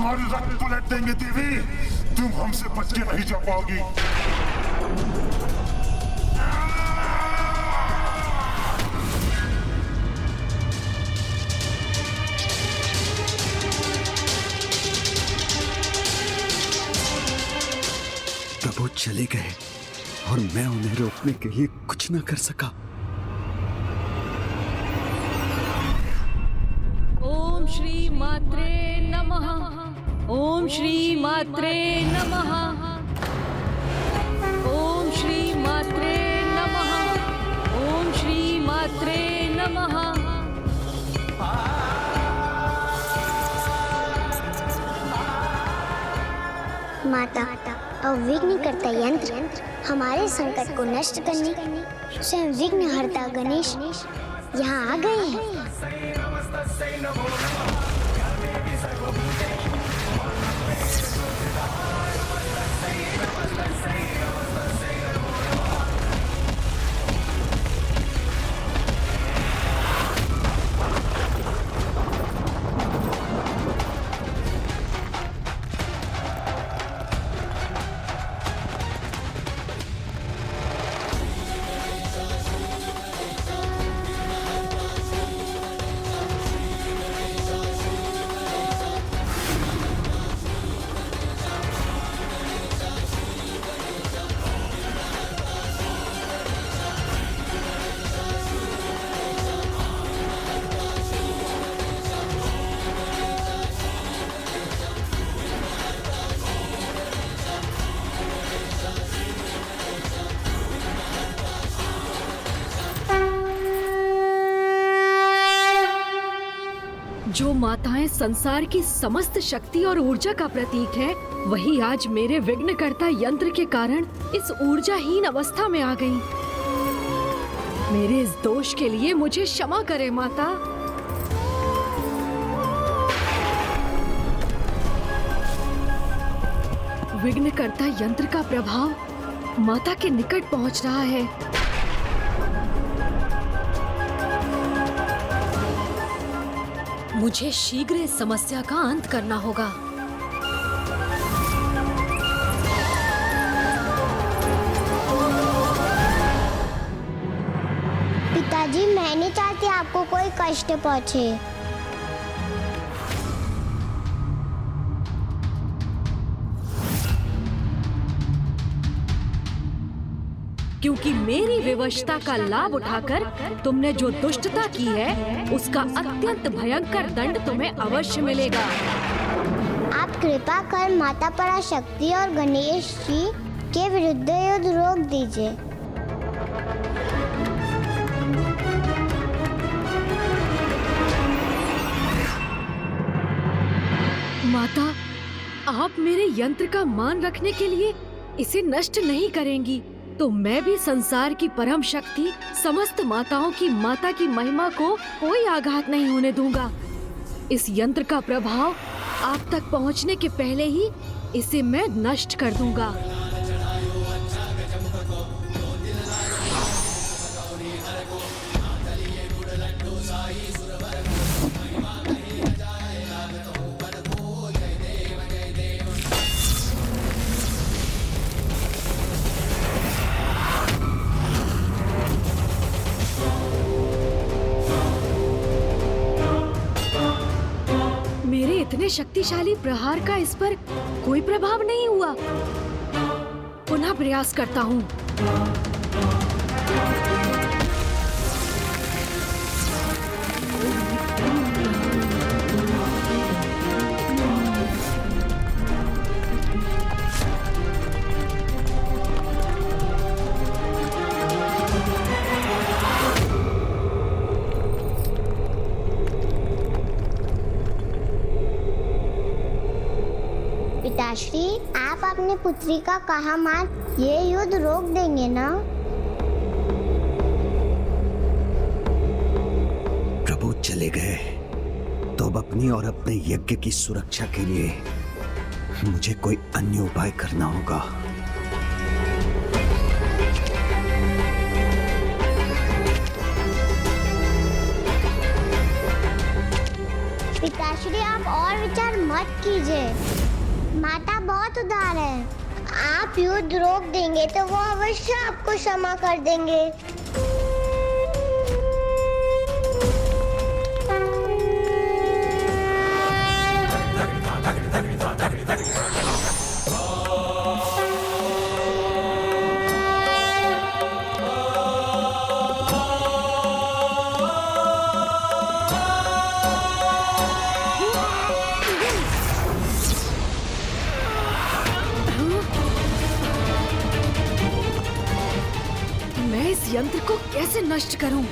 तुम्हारी रक्त पलट देंगे देवी। तुम हमसे बच के नहीं जा पाओगी। प्रभु चले गए और मैं उन्हें रोकने के लिए कुछ न कर सका। ओम श्री मात्रे नमः। ओम श्री मात्रे नमः। ओम श्री मात्रे नमः। ओम श्री मात्रे नमः। माता, अब विघ्नकर्ता यंत्र हमारे संकट को नष्ट करने स्वयं विघ्नहर्ता गणेश यहाँ आ गए हैं। जो माताएं संसार की समस्त शक्ति और ऊर्जा का प्रतीक है, वही आज मेरे विघ्नकर्ता यंत्र के कारण इस ऊर्जाहीन अवस्था में आ गई। मेरे इस दोष के लिए मुझे क्षमा करे माता। विघ्नकर्ता यंत्र का प्रभाव माता के निकट पहुंच रहा है। मुझे शीघ्र इस समस्या का अंत करना होगा। पिताजी, मैं नहीं चाहती आपको कोई कष्ट पहुंचे। क्योंकि मेरी विवशता का लाभ उठाकर तुमने जो दुष्टता की है, उसका अत्यंत भयंकर दंड तुम्हें अवश्य मिलेगा। आप कृपा कर माता पराशक्ति और गणेश जी के विरुद्ध युद्ध रोक दीजिए। माता, आप मेरे यंत्र का मान रखने के लिए इसे नष्ट नहीं करेंगी, तो मैं भी संसार की परम शक्ति समस्त माताओं की माता की महिमा को कोई आघात नहीं होने दूंगा। इस यंत्र का प्रभाव आप तक पहुंचने के पहले ही इसे मैं नष्ट कर दूंगा। मेरे इतने शक्तिशाली प्रहार का इस पर कोई प्रभाव नहीं हुआ। पुनः प्रयास करता हूँ। पिताश्री, आप अपनी पुत्री का कहा मान ये युद्ध रोक देंगे ना? प्रभु चले गए तो अब अपनी और अपने यज्ञ की सुरक्षा के लिए मुझे कोई अन्य उपाय करना होगा। पिताश्री, आप और विचार मत कीजिए। बहुत उदार है। आप युद्ध रोक देंगे तो वो अवश्य आपको क्षमा कर देंगे। मैं इस यंत्र को कैसे नष्ट करूं?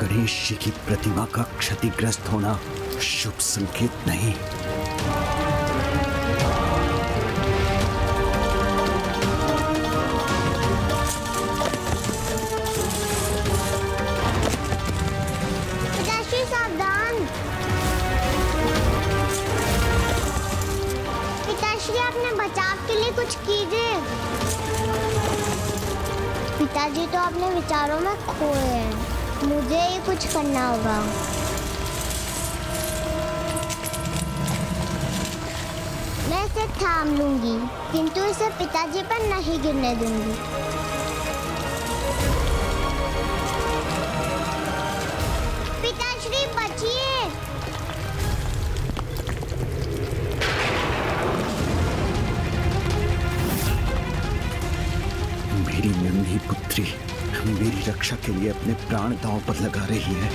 गणेश जी की प्रतिमा का क्षतिग्रस्त होना शुभ संकेत नहीं। पिताश्री सावधान। पिताश्री अपने बचाव के लिए कुछ कीजिए। पिताजी तो अपने विचारों में खोए हैं। मुझे ही कुछ करना होगा। मैं इसे थाम लूंगी, किंतु इसे पिताजी पर नहीं गिरने दूंगी। पिताश्री बचिए। मेरी नन्ही पुत्री मेरी रक्षा के लिए अपने प्राण दांव पर लगा रही है।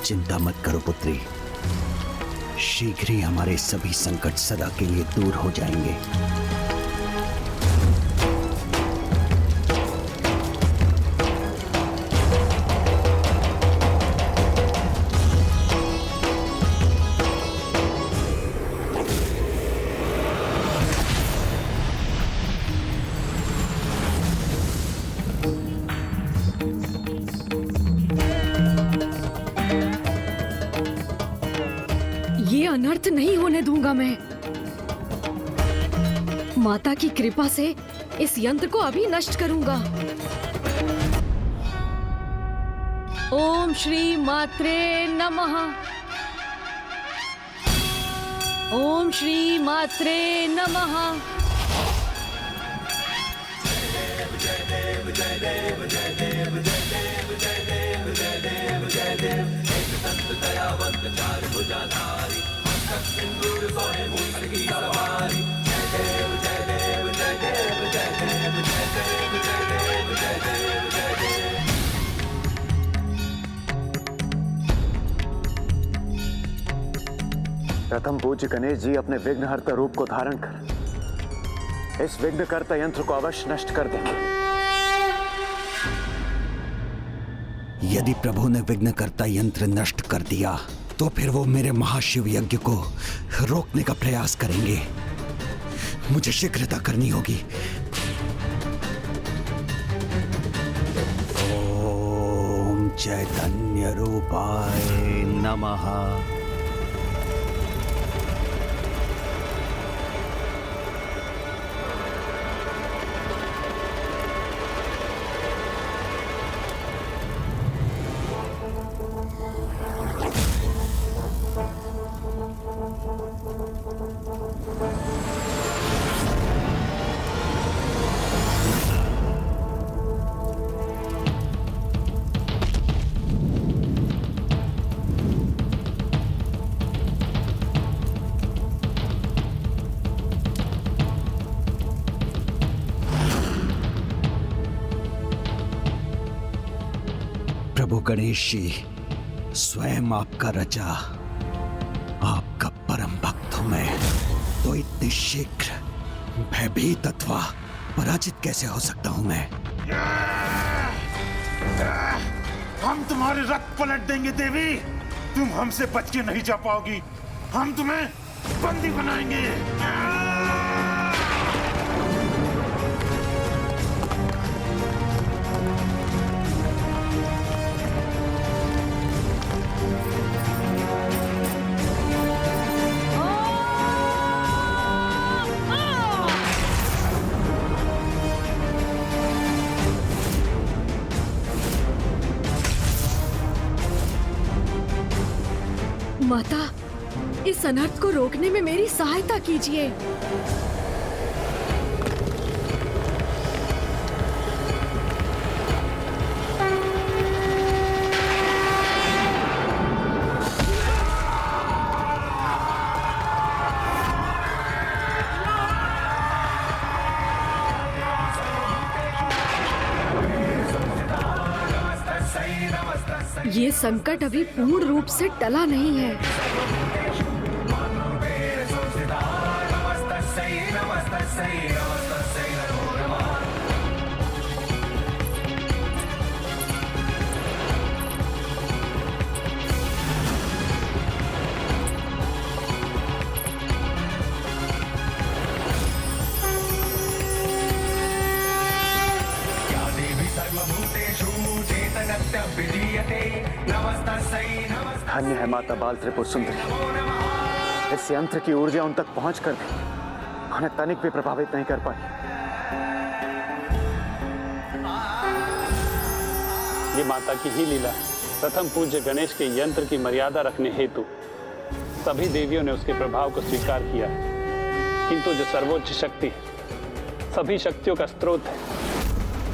चिंता मत करो पुत्री, शीघ्र ही हमारे सभी संकट सदा के लिए दूर हो जाएंगे। ये अनर्थ नहीं होने दूंगा मैं। माता की कृपा से इस यंत्र को अभी नष्ट करूंगा। ओम श्री मात्रे नमः। ओम श्री मात्रे नमः। प्रथम पूज्य गणेश जी अपने विघ्नहर्ता रूप को धारण कर इस विघ्नकर्ता यंत्र को अवश्य नष्ट कर देंगे। यदि प्रभु ने विघ्नकर्ता यंत्र नष्ट कर दिया तो फिर वो मेरे महाशिव यज्ञ को रोकने का प्रयास करेंगे। मुझे शीघ्रता करनी होगी। ओम चैतन्य रूपाय नमः। प्रभु गणेश जी, स्वयं आपका रचा, आपका परम भक्त हूं मैं, तो इतने शीघ्र भयभीत अथवा पराजित कैसे हो सकता हूं मैं? हम तुम्हारे रथ पलट देंगे देवी। तुम हमसे बच के नहीं जा पाओगी। हम तुम्हें बंदी बनाएंगे। माता, इस अनर्थ को रोकने में मेरी सहायता कीजिए। ये संकट अभी पूर्ण रूप से टला नहीं है। धन्य है माता बाल त्रिपुर सुंदरी। इस यंत्र की ऊर्जा उन तक पहुंचकर भी उन्हें तनिक भी प्रभावित नहीं कर पाई। ये माता की ही लीला। प्रथम पूज्य गणेश के यंत्र की मर्यादा रखने हेतु सभी देवियों ने उसके प्रभाव को स्वीकार किया, किंतु जो सर्वोच्च शक्ति सभी शक्तियों का स्रोत है,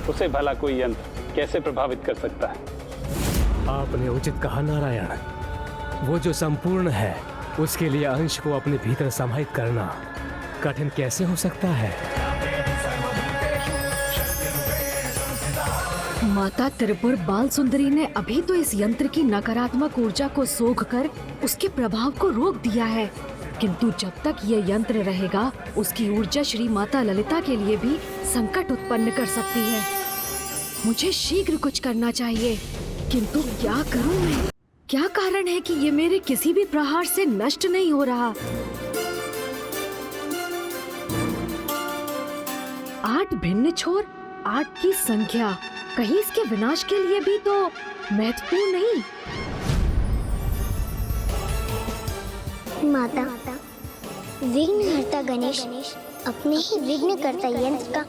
उसे भला कोई यंत्र कैसे प्रभावित कर सकता है? आपने उचित कहा नारायण। वो जो संपूर्ण है, उसके लिए अंश को अपने भीतर समाहित करना कठिन कैसे हो सकता है? माता त्रिपुर बाल सुंदरी ने अभी तो इस यंत्र की नकारात्मक ऊर्जा को सोखकर उसके प्रभाव को रोक दिया है, किंतु जब तक ये यंत्र रहेगा, उसकी ऊर्जा श्री माता ललिता के लिए भी संकट उत्पन्न कर सकती है। मुझे शीघ्र कुछ करना चाहिए, किंतु क्या करूं मैं? क्या कारण है कि ये मेरे किसी भी प्रहार से नष्ट नहीं हो रहा? 8 भिन्न छोर, 8 की संख्या, कहीं इसके विनाश के लिए भी तो महत्वपूर्ण नहीं? माता, विघ्नहर्ता गणेश अपने ही विघ्नकर्ता यंत्र का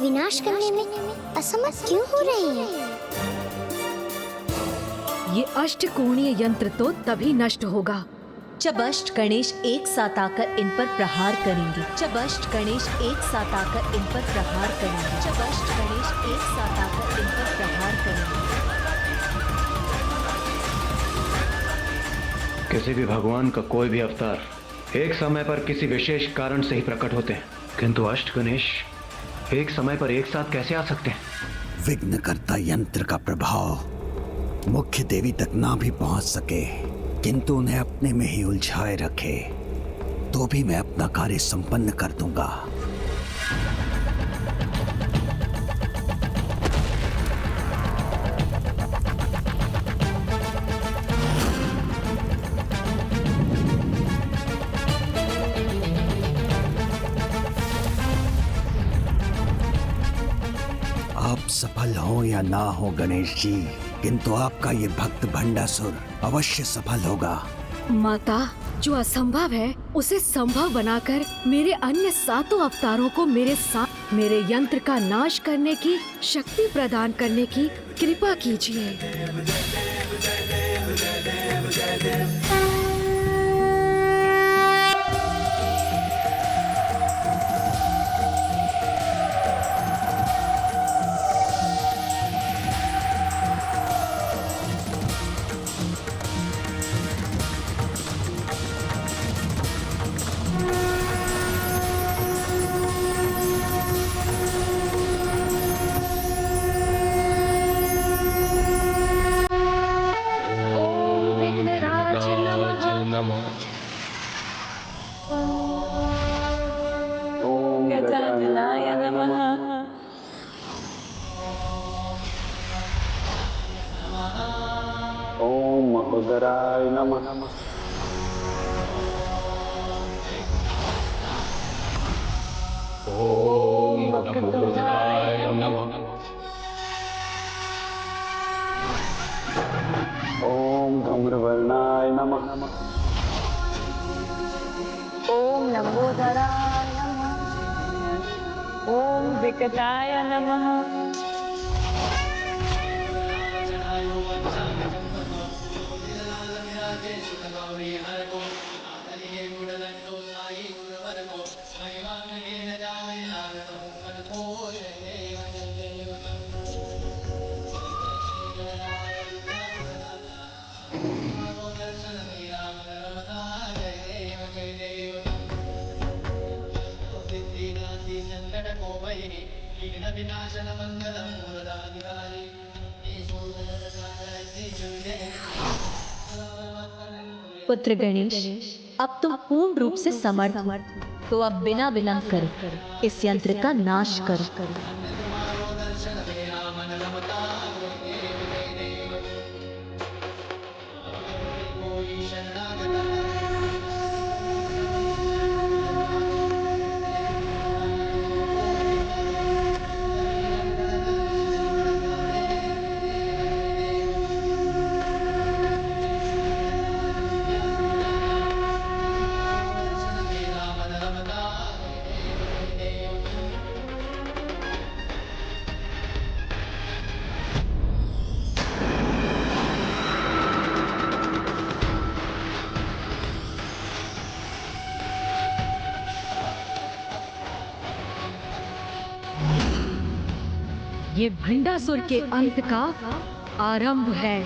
विनाश करने में असमर्थ क्यों हो रहे हैं? ये अष्टकोणीय यंत्र तो तभी नष्ट होगा जब अष्ट गणेश एक साथ आकर इन पर प्रहार करेंगे। जब अष्ट गणेश एक साथ आकर इन पर प्रहार करेंगे। जब अष्ट गणेश एक साथ आकर इन पर प्रहार करेंगे। किसी भी भगवान का कोई भी अवतार एक समय पर किसी विशेष कारण से ही प्रकट होते हैं, किंतु अष्ट गणेश एक समय पर एक साथ कैसे आ सकते हैं? विघ्नकर्ता यंत्र का प्रभाव मुख्य देवी तक ना भी पहुंच सके, किंतु उन्हें अपने में ही उलझाए रखे, तो भी मैं अपना कार्य संपन्न कर दूंगा। आप सफल हो या ना हो गणेश जी, किंतु आपका ये भक्त भंडासुर अवश्य सफल होगा। माता, जो असंभव है उसे संभव बनाकर मेरे अन्य 7 अवतारों को मेरे साथ मेरे यंत्र का नाश करने की शक्ति प्रदान करने की कृपा कीजिए। लंबोदराय नमः। ओम लंबोदराय नमः। ओम धूम्रवर्णाय नमः। ओम लंबोदराय नमः। ओम विकटाय नमः। पुत्र गणेश, अब तुम पूर्ण रूप से समर्थ हो, तो अब बिना विलंब करे इस यंत्र का नाश करो। ये भंडासुर के अंत का आरंभ है।